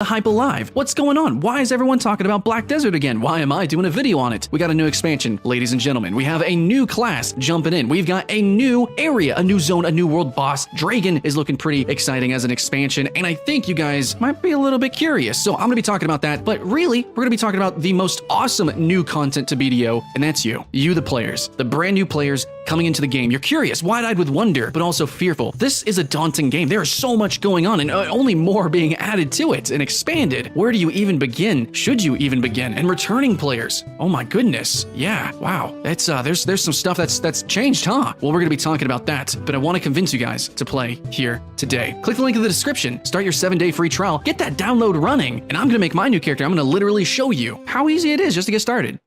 the hype alive? What's going on? Why is everyone talking about Black Desert again? Why am I doing a video on it? We got a new expansion, ladies and gentlemen. We have a new class jumping in. We've got a new area, a new zone, a new world boss. Dragon is looking pretty exciting as an expansion, and I think you guys might be a little bit curious. So I'm going to be talking about that, but really, we're going to be talking about the most awesome new content to BDO, and that's you. You, the players. The brand new players coming into the game. You're curious, wide-eyed with wonder, but also fearful. This is a daunting game. There is so much going on, and only more being added to it and expanded. Where do you even begin? Should you even begin? And returning players. Oh my goodness. Yeah, wow. It's there's some stuff that's changed, huh? Well, we're gonna be talking about that, but I want to convince you guys to play here today. Click the link in the description, start your 7-day free trial, get that download running, and I'm gonna make my new character. I'm gonna literally show you how easy it is just to get started.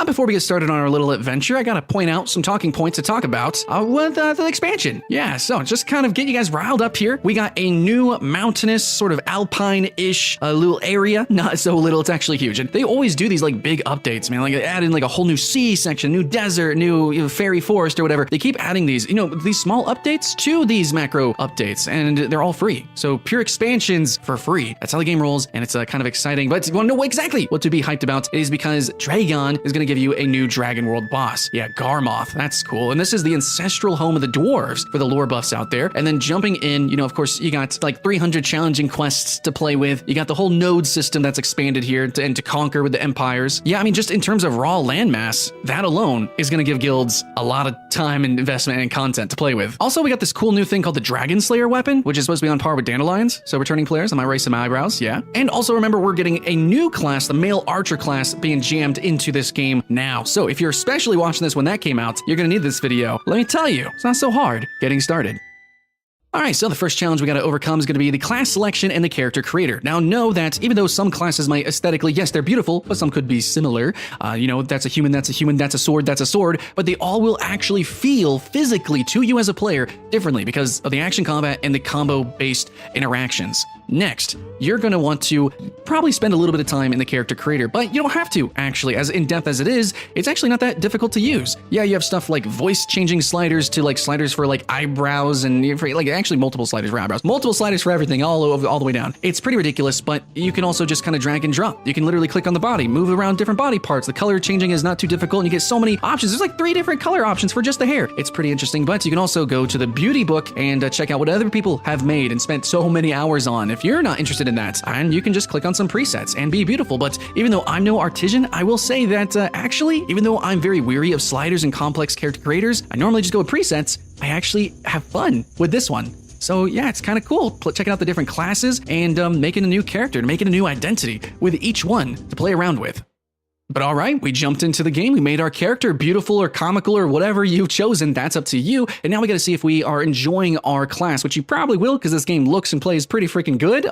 Before we get started on our little adventure, I gotta point out some talking points to talk about with the expansion. Yeah, so just kind of get you guys riled up here. We got a new mountainous, sort of alpine-ish little area. Not so little, it's actually huge. And they always do these like big updates, man. Like add in like a whole new sea section, new desert, new fairy forest or whatever. They keep adding these, these small updates to these macro updates, and they're all free. So pure expansions for free. That's how the game rolls, and it's kind of exciting. But you wanna know exactly what to be hyped about? It is because Dragon is gonna give you a new Dragon World boss. Yeah, Garmoth, that's cool. And this is the ancestral home of the dwarves for the lore buffs out there. And then jumping in, of course, you got like 300 challenging quests to play with. You got the whole node system that's expanded here and to conquer with the empires. Yeah, I mean, just in terms of raw landmass, that alone is going to give guilds a lot of time and investment and content to play with. Also, we got this cool new thing called the Dragon Slayer weapon, which is supposed to be on par with Dandelions. So returning players, am I raising my eyebrows? Yeah. And also remember, we're getting a new class, the male archer class, being jammed into this game now. So if you're especially watching this when that came out, you're gonna need this video. Let me tell you, it's not so hard getting started. All right, so the first challenge we got to overcome is going to be the class selection and the character creator. Now, know that even though some classes might aesthetically, yes, they're beautiful, but some could be similar. That's a human, that's a human, that's a sword, but they all will actually feel physically to you as a player differently because of the action combat and the combo-based interactions. Next, you're going to want to probably spend a little bit of time in the character creator, but you don't have to, actually. As in-depth as it is, it's actually not that difficult to use. Yeah, you have stuff like voice-changing sliders to like sliders for like eyebrows and for, like actually multiple sliders for eyebrows, multiple sliders for everything all the way down. It's pretty ridiculous, but you can also just kind of drag and drop. You can literally click on the body, move around different body parts. The color changing is not too difficult, and you get so many options. There's like 3 different color options for just the hair. It's pretty interesting, but you can also go to the beauty book and check out what other people have made and spent so many hours on. If you're not interested in that, and you can just click on some presets and be beautiful. But even though I'm no artisan, I will say that actually, even though I'm very weary of sliders and complex character creators, I normally just go with presets. I actually have fun with this one. So yeah, it's kind of cool checking out the different classes and making a new character, making a new identity with each one to play around with. But all right, we jumped into the game. We made our character beautiful or comical or whatever you've chosen. That's up to you. And now we got to see if we are enjoying our class, which you probably will because this game looks and plays pretty freaking good.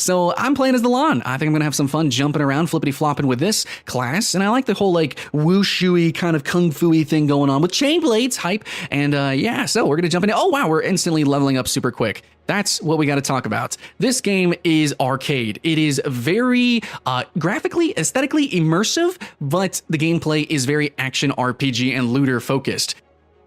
So I'm playing as the Lan. I think I'm going to have some fun jumping around, flippity-flopping with this class. And I like the whole like wushu-y kind of kung fu-y thing going on with chain blades hype. And yeah, so we're going to jump in. Oh, wow, we're instantly leveling up super quick. That's what we got to talk about. This game is arcade. It is very graphically, aesthetically immersive, but the gameplay is very action RPG and looter focused.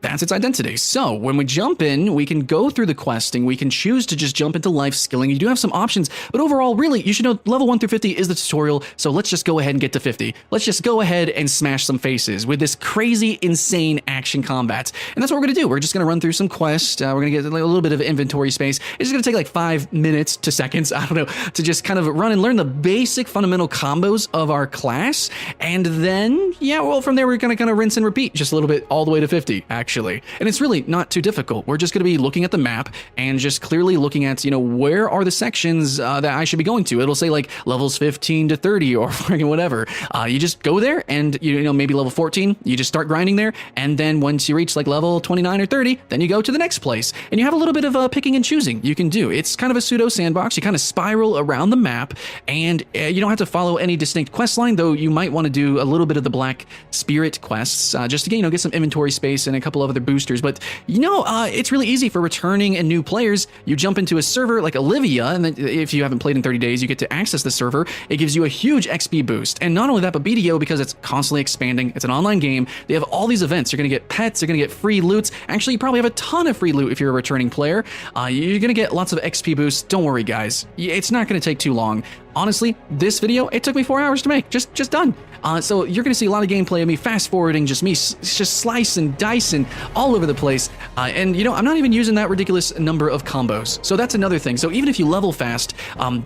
That's its identity. So when we jump in, we can go through the questing. We can choose to just jump into life skilling. You do have some options, but overall, really, you should know level 1 through 50 is the tutorial. So let's just go ahead and get to 50. Let's just go ahead and smash some faces with this crazy, insane action combat. And that's what we're going to do. We're just going to run through some quests. We're going to get a little bit of inventory space. It's going to take like 5 minutes to seconds, I don't know, to just kind of run and learn the basic fundamental combos of our class. And then, yeah, well, from there, we're going to kind of rinse and repeat just a little bit all the way to 50, actually. And it's really not too difficult. We're just going to be looking at the map and just clearly looking at, where are the sections that I should be going to. It'll say like levels 15 to 30 or freaking whatever. You just go there and, maybe level 14, you just start grinding there. And then once you reach like level 29 or 30, then you go to the next place. And you have a little bit of picking and choosing you can do. It's kind of a pseudo sandbox. You kind of spiral around the map and you don't have to follow any distinct quest line, though you might want to do a little bit of the Black Spirit quests just to get some inventory space and a couple of other boosters. But it's really easy for returning and new players. You jump into a server like Olivia, and then if you haven't played in 30 days, you get to access the server. It gives you a huge XP boost. And not only that, but BDO, because it's constantly expanding, it's an online game, they have all these events. You're going to get pets, you're going to get free loots. Actually, you probably have a ton of free loot if you're a returning player. You're going to get lots of XP boosts. Don't worry, guys. It's not going to take too long. Honestly, this video, it took me 4 hours to make, just done. So you're gonna see a lot of gameplay of me fast forwarding, just me just slicing, dicing all over the place. And you know, I'm not even using that ridiculous number of combos. So that's another thing. So even if you level fast,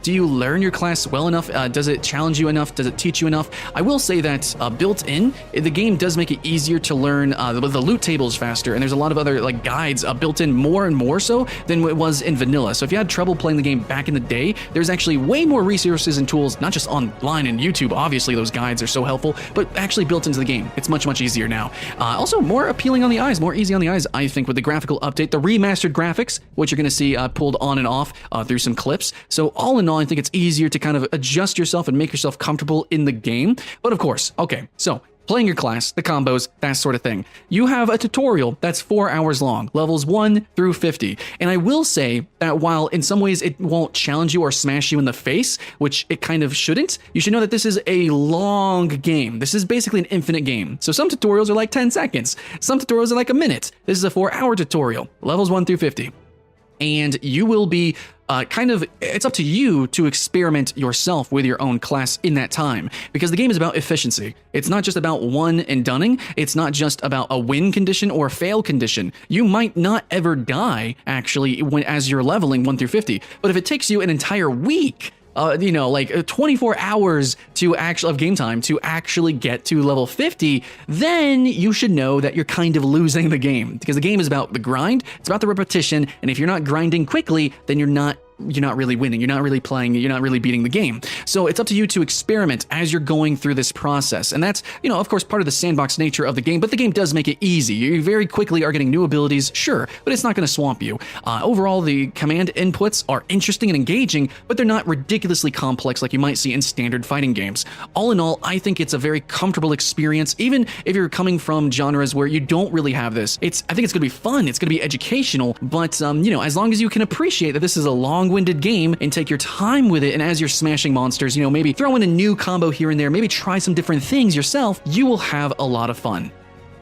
do you learn your class well enough? Does it challenge you enough? Does it teach you enough? I will say that built in, the game does make it easier to learn the loot tables faster, and there's a lot of other like guides built in more and more so than it was in vanilla. So if you had trouble playing the game back in the day, there's actually way more resources and tools, not just online and YouTube. Obviously, those guides are so helpful, but actually built into the game. It's much easier now. Also, more appealing on the eyes, more easy on the eyes, I think, with the graphical update, the remastered graphics, which you're going to see pulled on and off through some clips. So all in all, I think it's easier to kind of adjust yourself and make yourself comfortable in the game. But of course, okay, so playing your class, the combos, that sort of thing. You have a tutorial that's 4 hours long, levels 1 through 50. And I will say that while in some ways it won't challenge you or smash you in the face, which it kind of shouldn't, you should know that this is a long game. This is basically an infinite game. So some tutorials are like 10 seconds. Some tutorials are like a minute. This is a 4-hour tutorial, levels 1 through 50. And you will be it's up to you to experiment yourself with your own class in that time, because the game is about efficiency. It's not just about one and dunning. It's not just about a win condition or a fail condition. You might not ever die, actually, as you're leveling 1 through 50. But if it takes you an entire week, you know, like 24 hours of game time to actually get to level 50, then you should know that you're kind of losing the game, because the game is about the grind, it's about the repetition, and if you're not grinding quickly, then you're not really winning, you're not really playing, you're not really beating the game. So it's up to you to experiment as you're going through this process. And that's, you know, of course, part of the sandbox nature of the game, but the game does make it easy. You very quickly are getting new abilities, sure, but it's not going to swamp you. Overall, the command inputs are interesting and engaging, but they're not ridiculously complex like you might see in standard fighting games. All in all, I think it's a very comfortable experience, even if you're coming from genres where you don't really have this. I think it's going to be fun, it's going to be educational, but, you know, as long as you can appreciate that this is a long-winded game and take your time with it, and as you're smashing monsters, you know, maybe throw in a new combo here and there, maybe try some different things yourself, you will have a lot of fun.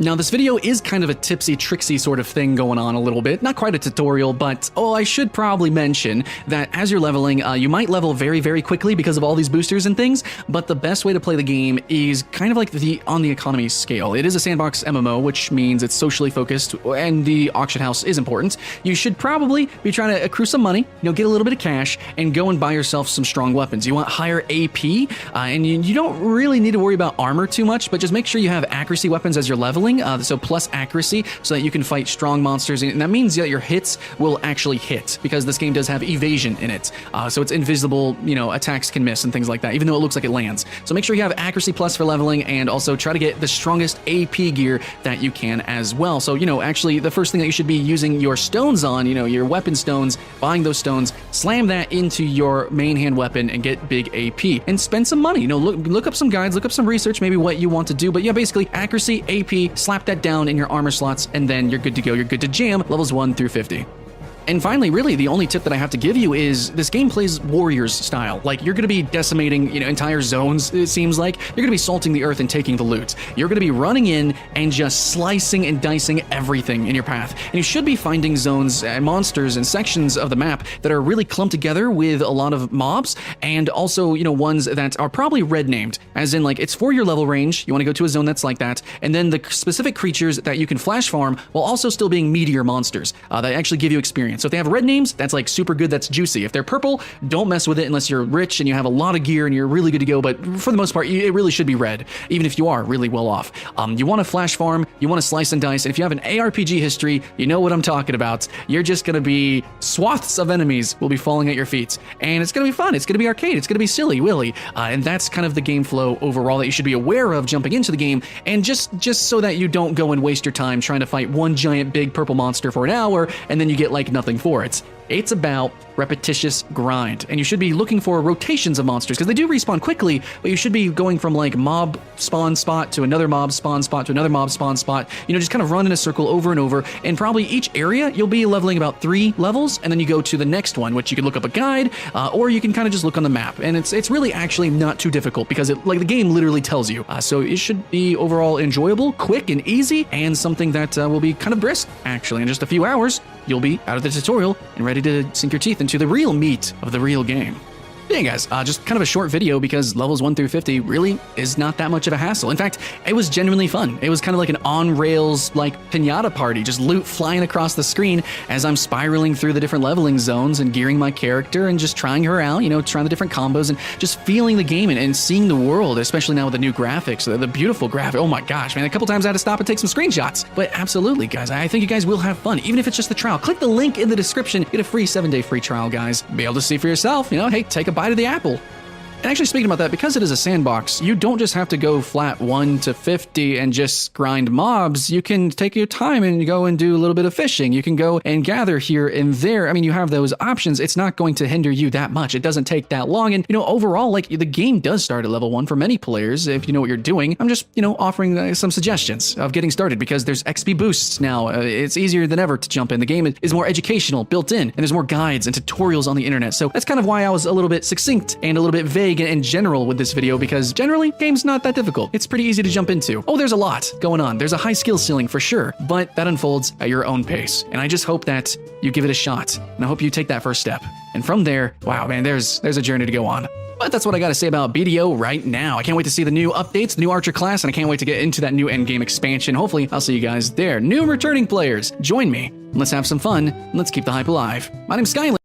Now, this video is kind of a tipsy, tricksy sort of thing going on a little bit. Not quite a tutorial, but I should probably mention that as you're leveling, you might level very, very quickly because of all these boosters and things, but the best way to play the game is kind of like on the economy scale. It is a sandbox MMO, which means it's socially focused, and the auction house is important. You should probably be trying to accrue some money, you know, get a little bit of cash, and go and buy yourself some strong weapons. You want higher AP, and you don't really need to worry about armor too much, but just make sure you have accuracy weapons as you're leveling. So plus accuracy, so that you can fight strong monsters, and that means that your hits will actually hit, because this game does have evasion in it. So it's invisible, you know, attacks can miss and things like that, even though it looks like it lands. So make sure you have accuracy plus for leveling, and also try to get the strongest AP gear that you can as well. So, you know, actually the first thing that you should be using your stones on, you know, your weapon stones, buying those stones, slam that into your main hand weapon and get big AP, and spend some money. You know, look up some guides, look up some research, maybe what you want to do, but yeah, basically accuracy, AP, slap that down in your armor slots, and then you're good to go. You're good to jam levels 1 through 50. And finally, really, the only tip that I have to give you is this game plays Warriors style. Like, you're going to be decimating, you know, entire zones, it seems like. You're going to be salting the earth and taking the loot. You're going to be running in and just slicing and dicing everything in your path. And you should be finding zones and monsters and sections of the map that are really clumped together with a lot of mobs, and also, you know, ones that are probably red named, as in, like, it's for your level range. You want to go to a zone that's like that. And then the specific creatures that you can flash farm while also still being meteor monsters that actually give you experience. So if they have red names, that's like super good, that's juicy. If they're purple, don't mess with it unless you're rich and you have a lot of gear and you're really good to go, but for the most part, it really should be red, even if you are really well off. You want to flash farm, you want to slice and dice, and if you have an ARPG history, you know what I'm talking about. You're just going to be, swaths of enemies will be falling at your feet, and it's going to be fun, it's going to be arcade, it's going to be silly, willy, and that's kind of the game flow overall that you should be aware of jumping into the game, and just so that you don't go and waste your time trying to fight one giant big purple monster for an hour, and then you get like nothing for it. It's about repetitious grind, and you should be looking for rotations of monsters, because they do respawn quickly, but you should be going from like mob spawn spot to another mob spawn spot to another mob spawn spot, you know, just kind of run in a circle over and over, and probably each area you'll be leveling about 3 levels, and then you go to the next one, which you can look up a guide, or you can kind of just look on the map, and it's really actually not too difficult, because the game literally tells you, so it should be overall enjoyable, quick and easy, and something that will be kind of brisk, actually. In just a few hours, you'll be out of the tutorial and ready to sink your teeth into the real meat of the real game. Yeah, guys, just kind of a short video because levels 1 through 50 really is not that much of a hassle. In fact, it was genuinely fun. It was kind of like an on-rails, like, pinata party, just loot flying across the screen as I'm spiraling through the different leveling zones and gearing my character and just trying her out, you know, trying the different combos and just feeling the game and seeing the world, especially now with the new graphics, the beautiful graphic. Oh my gosh, man, a couple times I had to stop and take some screenshots. But absolutely, guys, I think you guys will have fun, even if it's just the trial. Click the link in the description, get a free 7-day free trial, guys. Be able to see for yourself, you know, hey, take a bite of the apple. And actually, speaking about that, because it is a sandbox, you don't just have to go flat 1 to 50 and just grind mobs. You can take your time and go and do a little bit of fishing. You can go and gather here and there. I mean, you have those options. It's not going to hinder you that much. It doesn't take that long. And, you know, overall, like, the game does start at level 1 for many players if you know what you're doing. I'm just, you know, offering some suggestions of getting started because there's XP boosts now. It's easier than ever to jump in. The game is more educational, built in, and there's more guides and tutorials on the internet. So that's kind of why I was a little bit succinct and a little bit vague in general with this video, because generally, game's not that difficult. It's pretty easy to jump into. Oh, there's a lot going on. There's a high skill ceiling for sure, but that unfolds at your own pace. And I just hope that you give it a shot, and I hope you take that first step. And from there, wow, man, there's a journey to go on. But that's what I gotta say about BDO right now. I can't wait to see the new updates, the new Archer class, and I can't wait to get into that new endgame expansion. Hopefully, I'll see you guys there. New returning players, join me. Let's have some fun, and let's keep the hype alive. My name's Skyler.